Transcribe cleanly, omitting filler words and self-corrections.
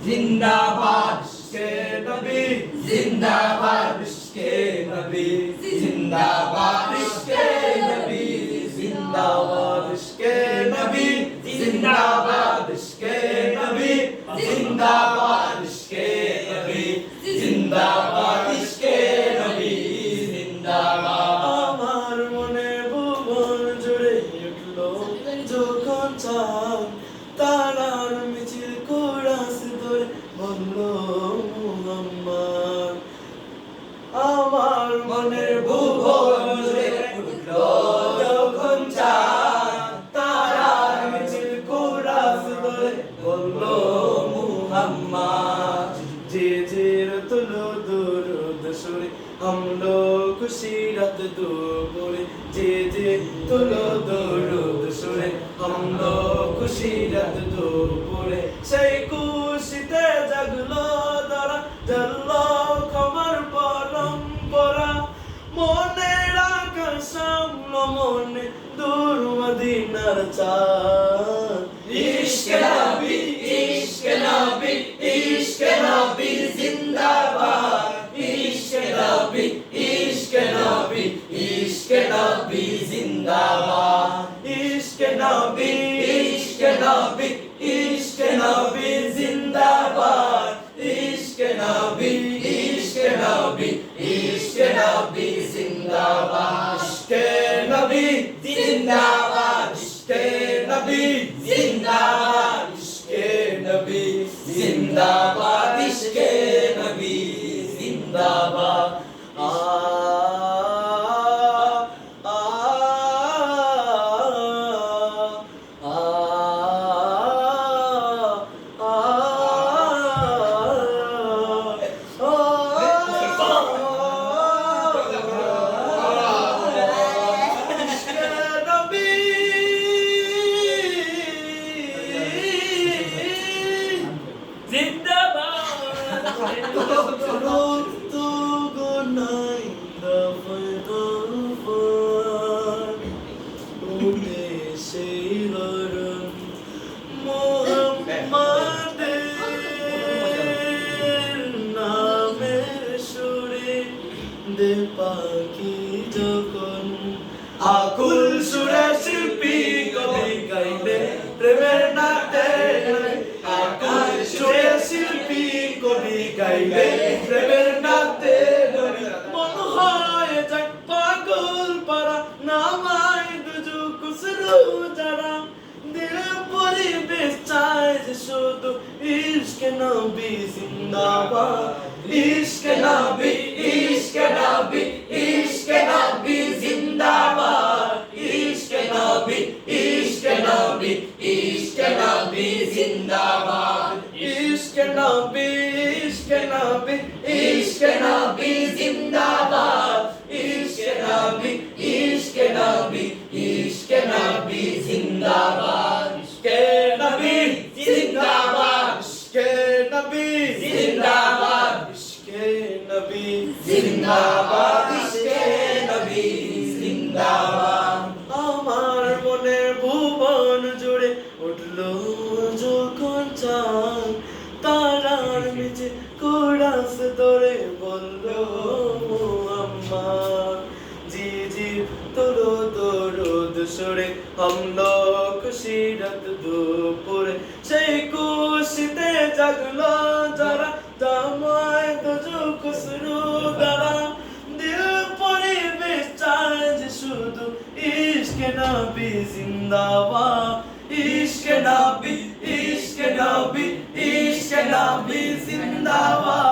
जिंदाबाद इश्क़े नबी जिंदाबाद इश्क़े नबी जिंदाबाद इश्क़े नबी जिंदाबाद इश्क़े नबी जिंदाबाद इश्क़े नबी जिंदाबाद इश्क़े नबी जिंदाबाद इश्क़े नबी जिंदाबाद আমার মনে ভুবন জুড়ে উঠলো যখন চাঁদ তারার মিছিল কোরাস ধরে বলল মুহাম্মদ আমার মনের ভুবন জুড়ে উঠলো যখন চাঁদ তারার মিছিল কোরাস ধরে বলল মুহাম্মদ যে যে তুলো দুরুদ সুরে हम लोग खुशी रात দুপুরে যে যে তুলো দুরুদ সুরে हम लोग खुशी রাত দুপুরে সেই খুশিতে জাগলো তারা জানলো খবর পরম্পরা মনে রাখা সামলো মনে দূর মদিনার চাঁদ इश्क़ नबी इश्क़ नबी इश्क़ नबी जिंदाबाद इश्क़ नबी इश्क़ नबी इश्क़ नबी जिंदाबाद इश्क़ नबी इश्क़ नबी इश्क़ नबी जिंदाबाद इश्क़ नबी इश्क़ नबी इश्क़ नबी जिंदाबाद इश्क़ नबी जिंदाबाद इश्क़ नबी जिंदाबाद इश्क़ नबी जिंदाबाद इश्क़ नबी जिंदाबाद পাখি যখন আকুল সুরে শিল্পী কবি গাইলে প্রেমের নাটে আকুল সুরে শিল্পী কবি গাইলে প্রেমের নাটে মন হয় যায় পাগল পারা নামায় দুজু কুসরু যারা দিল পরিবেশ চায় যে শুধু ইশক নবী জিন্দাবাদ इश्क़ नबी इश्क़ नबी इश्क़ नबी जिंदाबाद इश्क़ नबी इश्क़ नबी इश्क़ नबी जिंदाबाद इश्क नबी इश्क नबी इश्क़ नबी जिंदाबाद इश्क़ नबी इश्क़ नबी इश्क़ नबी जिंदाबाद इश्क़ नबी जिंदाबाद इश्क नबी जिंदाबाद इश्क नबी जिंदाबाद इश्क़ नबी जिंदाबाद আমার মনের ভুবন জুড়ে উঠলো যখন চাঁদ তারার নিচে কোরাস ধরে বলল মুহাম্মদ জি জি তুলো দরুদ সুরে हम लोग खुशी রাত দুপুরে সেই খুশিতে জাগলো যারা জামায় দুজু খুসরু দ্বারা দিল পরিবেশ চায় যে শুধু ইশক নবী জিন্দাবাদ इश्क़ नबी इश्क़ नबी इश्क़ नबी जिंदाबाद